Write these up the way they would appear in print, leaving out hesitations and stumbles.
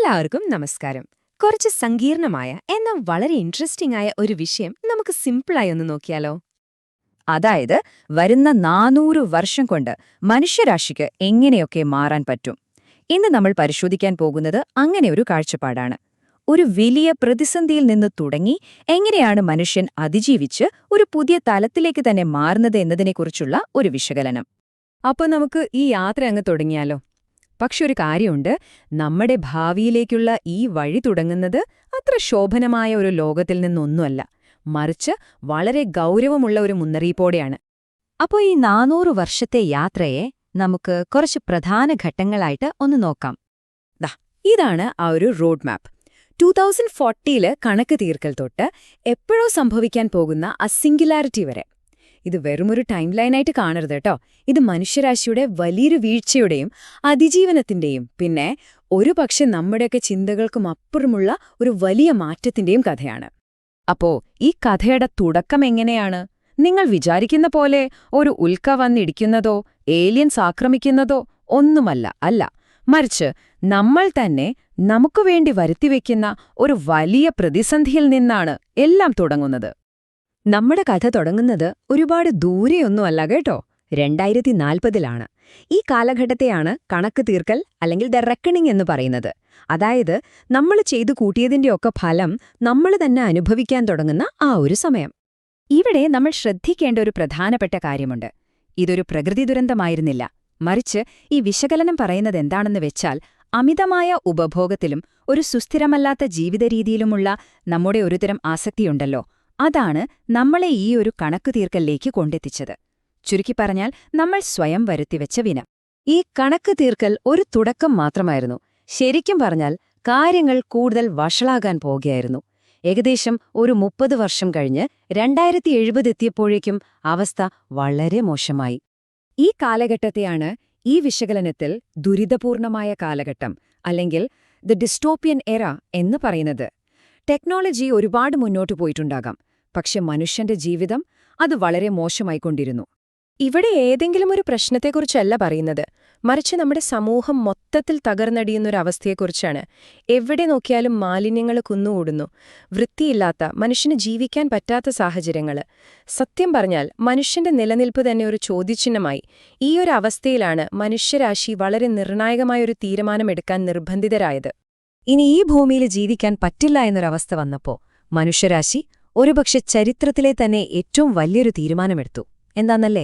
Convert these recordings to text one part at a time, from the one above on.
എല്ലാവർക്കും നമസ്കാരം. കുറച്ച് സങ്കീർണമായ എന്നാൽ വളരെ ഇൻട്രസ്റ്റിംഗ് ആയ ഒരു വിഷയം നമുക്ക് സിമ്പിളായി ഒന്ന് നോക്കിയാലോ? അതായത് വരുന്ന 400 വർഷം കൊണ്ട് മനുഷ്യരാശിക്ക് എങ്ങനെയൊക്കെ മാറാൻ പറ്റും. ഇന്ന് നമ്മൾ പരിശോധിക്കാൻ പോകുന്നത് അങ്ങനെ ഒരു കാഴ്ചപ്പാടാണ്. ഒരു വലിയ പ്രതിസന്ധിയിൽ നിന്ന് തുടങ്ങി എങ്ങനെയാണ് മനുഷ്യൻ അതിജീവിച്ച് ഒരു പുതിയ തലത്തിലേക്ക് തന്നെ മാറുന്നത് എന്നതിനെക്കുറിച്ചുള്ള ഒരു വിശകലനം. അപ്പോൾ നമുക്ക് ഈ യാത്ര അങ്ങ് തുടങ്ങിയാലോ? പക്ഷെ ഒരു കാര്യമുണ്ട്, നമ്മുടെ ഭാവിയിലേക്കുള്ള ഈ വഴി തുടങ്ങുന്നത് അത്ര ശോഭനമായ ഒരു ലോകത്തിൽ നിന്നൊന്നുമല്ല, മറിച്ച് വളരെ ഗൗരവമുള്ള ഒരു മുന്നറിയിപ്പോടെയാണ്. അപ്പോൾ ഈ 400 വർഷത്തെ യാത്രയെ നമുക്ക് കുറച്ച് പ്രധാന ഘട്ടങ്ങളായിട്ട് ഒന്ന് നോക്കാം. ഇതാണ് ആ ഒരു റോഡ് മാപ്പ്. 2040 കണക്ക് തീർക്കൽ തൊട്ട് എപ്പോഴോ സംഭവിക്കാൻ പോകുന്ന ആ സിംഗുലാരിറ്റി വരെ. ഇത് വെറുമൊരു ടൈം ലൈനായിട്ട് കാണരുത് കേട്ടോ. ഇത് മനുഷ്യരാശിയുടെ വലിയൊരു വീഴ്ചയുടെയും അതിജീവനത്തിന്റെയും പിന്നെ ഒരുപക്ഷെ നമ്മുടെയൊക്കെ ചിന്തകൾക്കും അപ്പുറമുള്ള ഒരു വലിയ മാറ്റത്തിന്റെയും കഥയാണ്. അപ്പോ ഈ കഥയുടെ തുടക്കം എങ്ങനെയാണ്? നിങ്ങൾ വിചാരിക്കുന്ന പോലെ ഒരു ഉൽക്ക വന്നിടിക്കുന്നതോ ഏലിയൻസ് ആക്രമിക്കുന്നതോ ഒന്നുമല്ല, മറിച്ച് നമ്മൾ തന്നെ നമുക്കുവേണ്ടി വരുത്തിവെക്കുന്ന ഒരു വലിയ പ്രതിസന്ധിയിൽ നിന്നാണ് എല്ലാം തുടങ്ങുന്നത്. നമ്മുടെ കഥ തുടങ്ങുന്നത് ഒരുപാട് ദൂരെയൊന്നുമല്ല കേട്ടോ. 2040 ഈ കാലഘട്ടത്തെയാണ് കണക്ക് തീർക്കൽ അല്ലെങ്കിൽ ദ റെക്കണിംഗ് എന്ന് പറയുന്നത്. അതായത് നമ്മൾ ചെയ്തു കൂട്ടിയതിന്റെയൊക്കെ ഫലം നമ്മൾ തന്നെ അനുഭവിക്കാൻ തുടങ്ങുന്ന ആ ഒരു സമയം. ഇവിടെ നമ്മൾ ശ്രദ്ധിക്കേണ്ട ഒരു പ്രധാനപ്പെട്ട കാര്യമുണ്ട്. ഇതൊരു പ്രകൃതി ദുരന്തമായിരുന്നില്ല, മറിച്ച് ഈ വിശകലനം പറയുന്നത് എന്താണെന്ന് വെച്ചാൽ അമിതമായ ഉപഭോഗത്തിലും ഒരു സുസ്ഥിരമല്ലാത്ത ജീവിതരീതിയിലുമുള്ള നമ്മുടെ ഒരുതരം ആസക്തിയുണ്ടല്ലോ, അതാണ് നമ്മളെ ഈ ഒരു കണക്കു തീർക്കലിലേക്ക് കൊണ്ടെത്തിച്ചത്. ചുരുക്കി പറഞ്ഞാൽ നമ്മൾ സ്വയം വരുത്തിവെച്ച വിന. ഈ കണക്ക് തീർക്കൽ ഒരു തുടക്കം മാത്രമായിരുന്നു. ശരിക്കും പറഞ്ഞാൽ കാര്യങ്ങൾ കൂടുതൽ വഷളാകാൻ പോകുകയായിരുന്നു. ഏകദേശം ഒരു 30 വർഷം കഴിഞ്ഞ് 2070 എത്തിയപ്പോഴേക്കും അവസ്ഥ വളരെ മോശമായി. ഈ കാലഘട്ടത്തെയാണ് ഈ വിശകലനത്തിൽ ദുരിതപൂർണമായ കാലഘട്ടം അല്ലെങ്കിൽ ദ ഡിസ്റ്റോപ്പിയൻ എറ എന്ന് പറയുന്നത്. ടെക്നോളജി ഒരുപാട് മുന്നോട്ടു പോയിട്ടുണ്ടാകാം, പക്ഷെ മനുഷ്യന്റെ ജീവിതം അത് വളരെ മോശമായിക്കൊണ്ടിരുന്നു. ഇവിടെ ഏതെങ്കിലും ഒരു പ്രശ്നത്തെക്കുറിച്ചല്ല പറയുന്നത്, മറിച്ച് നമ്മുടെ സമൂഹം മൊത്തത്തിൽ തകർന്നടിയുന്നൊരവസ്ഥയെക്കുറിച്ചാണ്. എവിടെ നോക്കിയാലും മാലിന്യങ്ങൾ കുന്നുകൂടുന്നു, വൃത്തിയില്ലാത്ത, മനുഷ്യന് ജീവിക്കാൻ പറ്റാത്ത സാഹചര്യങ്ങൾ. സത്യം പറഞ്ഞാൽ മനുഷ്യന്റെ നിലനിൽപ്പ് തന്നെ ഒരു ചോദ്യചിഹ്നമായി. ഈ ഒരു അവസ്ഥയിലാണ് മനുഷ്യരാശി വളരെ നിർണായകമായൊരു തീരുമാനമെടുക്കാൻ നിർബന്ധിതരായത്. ഇനി ഈ ഭൂമിയിൽ ജീവിക്കാൻ പറ്റില്ല എന്നൊരവസ്ഥ വന്നപ്പോ മനുഷ്യരാശി ഒരുപക്ഷെ ചരിത്രത്തിലെ തന്നെ ഏറ്റവും വലിയൊരു തീരുമാനമെടുത്ു. എന്താന്നല്ലേ?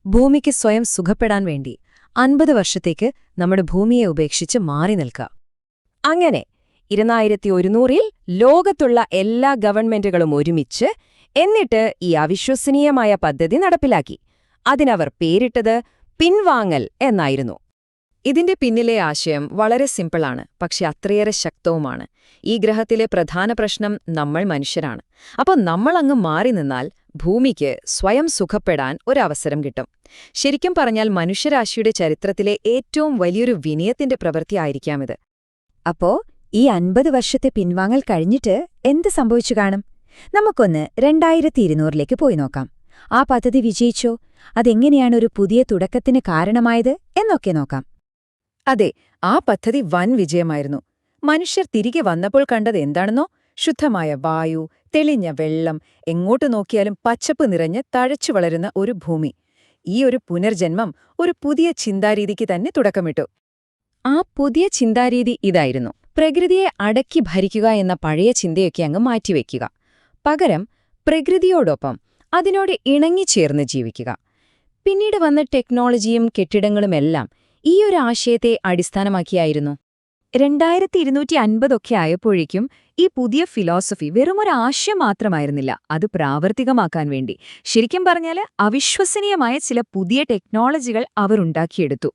ഭൂമിക്ക് സ്വയം സുഖപ്പെടാൻ വേണ്ടി 50 വർഷത്തേക്ക് നമ്മുടെ ഭൂമിയെ ഉപേക്ഷിച്ച് മാറി നിൽക്കുക. അങ്ങനെ 2100 ലോകത്തുള്ള എല്ലാ ഗവൺമെന്റുകളും ഒരുമിച്ച് എന്നിട്ട് ഈ അവിശ്വസനീയമായ പദ്ധതി നടപ്പിലാക്കി. അതിനവർ പേരിട്ടത് പിൻവാങ്ങൽ എന്നായിരുന്നു. ഇതിന്റെ പിന്നിലെ ആശയം വളരെ സിമ്പിളാണ്, പക്ഷെ അത്രയേറെ ശക്തവുമാണ്. ഈ ഗ്രഹത്തിലെ പ്രധാന പ്രശ്നം നമ്മൾ മനുഷ്യരാണ്. അപ്പോൾ നമ്മളങ്ങ് മാറി നിന്നാൽ ഭൂമിക്ക് സ്വയം സുഖപ്പെടാൻ ഒരവസരം കിട്ടും. ശരിക്കും പറഞ്ഞാൽ മനുഷ്യരാശിയുടെ ചരിത്രത്തിലെ ഏറ്റവും വലിയൊരു വിനയത്തിന്റെ പ്രവൃത്തിയായിരിക്കാമിത്. അപ്പോ ഈ 50 വർഷത്തെ പിൻവാങ്ങൽ കഴിഞ്ഞിട്ട് എന്ത് സംഭവിച്ചു കാണും? നമുക്കൊന്ന് 2200 പോയി നോക്കാം. ആ പദ്ധതി വിജയിച്ചോ? അതെങ്ങനെയാണ് ഒരു പുതിയ തുടക്കത്തിന് കാരണമായത് എന്നൊക്കെ നോക്കാം. അതെ, ആ പദ്ധതി വൻ വിജയമായിരുന്നു. മനുഷ്യർ തിരികെ വന്നപ്പോൾ കണ്ടത് എന്താണെന്നോ? ശുദ്ധമായ വായു, തെളിഞ്ഞ വെള്ളം, എങ്ങോട്ടു നോക്കിയാലും പച്ചപ്പ് നിറഞ്ഞ് തഴച്ചു വളരുന്ന ഒരു ഭൂമി. ഈ ഒരു പുനർജന്മം ഒരു പുതിയ ചിന്താരീതിക്ക് തന്നെ തുടക്കമിട്ടു. ആ പുതിയ ചിന്താരീതി ഇതായിരുന്നു: പ്രകൃതിയെ അടക്കി ഭരിക്കുക എന്ന പഴയ ചിന്തയൊക്കെ അങ്ങ് മാറ്റിവെക്കുക. പകരം പ്രകൃതിയോടൊപ്പം അതിനോട് ഇണങ്ങിച്ചേർന്ന് ജീവിക്കുക. പിന്നീട് വന്ന ടെക്നോളജിയും കെട്ടിടങ്ങളുമെല്ലാം ഈ ഒരു ആശയത്തെ അടിസ്ഥാനമാക്കിയായിരുന്നു. 2250 ആയപ്പോഴേക്കും ഈ പുതിയ ഫിലോസഫി വെറുമൊരു ആശയം മാത്രമായിരുന്നില്ല, അത് പ്രാവർത്തികമാക്കാൻ വേണ്ടി ശരിക്കും പറഞ്ഞാൽ അവിശ്വസനീയമായ ചില പുതിയ ടെക്നോളജികൾ അവർ ഉണ്ടാക്കിയെടുത്തു.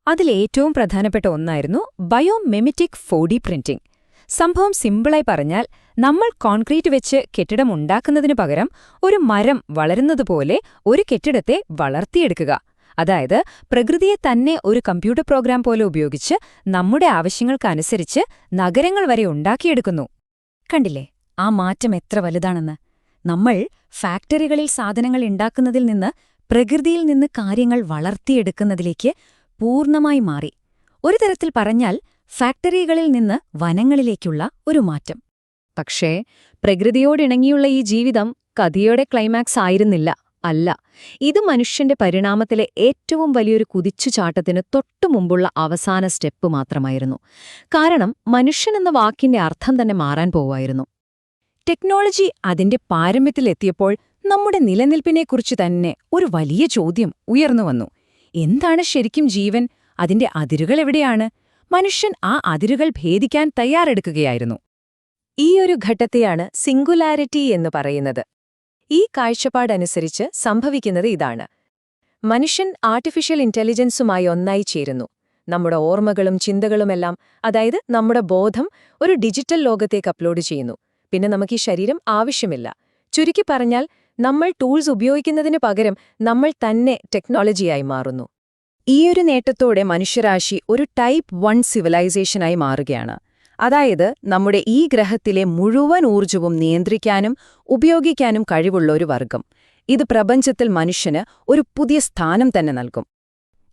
അതിലേറ്റവും പ്രധാനപ്പെട്ട ഒന്നായിരുന്നു ബയോമിമിറ്റിക് 4D പ്രിന്റിംഗ്. സംഭവം സിമ്പിളായി പറഞ്ഞാൽ, നമ്മൾ കോൺക്രീറ്റ് വെച്ച് കെട്ടിടമുണ്ടാക്കുന്നതിനു പകരം ഒരു മരം വളരുന്നതുപോലെ ഒരു കെട്ടിടത്തെ വളർത്തിയെടുക്കുക. അതായത് പ്രകൃതിയെ തന്നെ ഒരു കമ്പ്യൂട്ടർ പ്രോഗ്രാം പോലെ ഉപയോഗിച്ച് നമ്മുടെ ആവശ്യങ്ങൾക്കനുസരിച്ച് നഗരങ്ങൾ വരെ ഉണ്ടാക്കിയെടുക്കുന്നു. കണ്ടില്ലേ ആ മാറ്റം എത്ര വലുതാണെന്ന്? നമ്മൾ ഫാക്ടറികളിൽ സാധനങ്ങൾ ഉണ്ടാക്കുന്നതിൽ നിന്ന് പ്രകൃതിയിൽ നിന്ന് കാര്യങ്ങൾ വളർത്തിയെടുക്കുന്നതിലേക്ക് പൂർണ്ണമായി മാറി. ഒരു തരത്തിൽ പറഞ്ഞാൽ ഫാക്ടറികളിൽ നിന്ന് വനങ്ങളിലേക്കുള്ള ഒരു മാറ്റം. പക്ഷേ പ്രകൃതിയോടിണങ്ങിയുള്ള ഈ ജീവിതം കഥയുടെ ക്ലൈമാക്സ് ആയിരുന്നില്ല. അല്ല, ഇത് മനുഷ്യന്റെ പരിണാമത്തിലെ ഏറ്റവും വലിയൊരു കുതിച്ചുചാട്ടത്തിന് തൊട്ടുമുമ്പുള്ള അവസാന സ്റ്റെപ്പ് മാത്രമായിരുന്നു. കാരണം മനുഷ്യനെന്ന വാക്കിന്റെ അർത്ഥം തന്നെ മാറാൻ പോവായിരുന്നു. ടെക്നോളജി അതിന്റെ പാരമ്യത്തിലെത്തിയപ്പോൾ നമ്മുടെ നിലനിൽപ്പിനെക്കുറിച്ച് തന്നെ ഒരു വലിയ ചോദ്യം ഉയർന്നുവന്നു. എന്താണ് ശരിക്കും ജീവൻ? അതിന്റെ അതിരുകൾ എവിടെയാണ്? മനുഷ്യൻ ആ അതിരുകൾ ഭേദിക്കാൻ തയ്യാറെടുക്കുകയായിരുന്നു. ഈയൊരു ഘട്ടത്തെയാണ് സിംഗുലാരിറ്റി എന്ന് പറയുന്നത്. ഈ കാഴ്ചപ്പാടനുസരിച്ച് സംഭവിക്കുന്നത് ഇതാണ്. മനുഷ്യൻ ആർട്ടിഫിഷ്യൽ ഇന്റലിജൻസുമായി ഒന്നായി ചേരുന്നു. നമ്മുടെ ഓർമ്മകളും ചിന്തകളുമെല്ലാം, അതായത് നമ്മുടെ ബോധം, ഒരു ഡിജിറ്റൽ ലോകത്തേക്ക് അപ്ലോഡ് ചെയ്യുന്നു. പിന്നെ നമുക്ക് ഈ ശരീരം ആവശ്യമില്ല. ചുരുക്കി പറഞ്ഞാൽ, നമ്മൾ ടൂൾസ് ഉപയോഗിക്കുന്നതിന് പകരം നമ്മൾ തന്നെ ടെക്നോളജിയായി മാറുന്നു. ഈയൊരു നേട്ടത്തോടെ മനുഷ്യരാശി ഒരു ടൈപ്പ് 1 സിവിലൈസേഷനായി മാറുകയാണ്. അതായത് നമ്മുടെ ഈ ഗ്രഹത്തിലെ മുഴുവൻ ഊർജ്ജവും നിയന്ത്രിക്കാനും ഉപയോഗിക്കാനും കഴിവുള്ള ഒരു വർഗം. ഇത് പ്രപഞ്ചത്തിൽ മനുഷ്യന് ഒരു പുതിയ സ്ഥാനം തന്നെ നൽകും.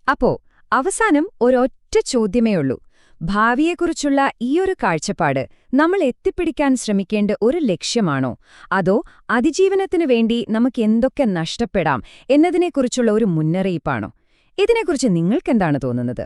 അപ്പോ അവസാനം ഒരൊറ്റ ചോദ്യമേയുള്ളൂ. ഭാവിയെക്കുറിച്ചുള്ള ഈയൊരു കാഴ്ചപ്പാട് നമ്മൾ എത്തിപ്പിടിക്കാൻ ശ്രമിക്കേണ്ട ഒരു ലക്ഷ്യമാണോ, അതോ അതിജീവനത്തിനു വേണ്ടി നമുക്കെന്തൊക്കെ നഷ്ടപ്പെടാം എന്നതിനെക്കുറിച്ചുള്ള ഒരു മുന്നറിയിപ്പാണോ? ഇതിനെക്കുറിച്ച് നിങ്ങൾക്കെന്താണ് തോന്നുന്നത്?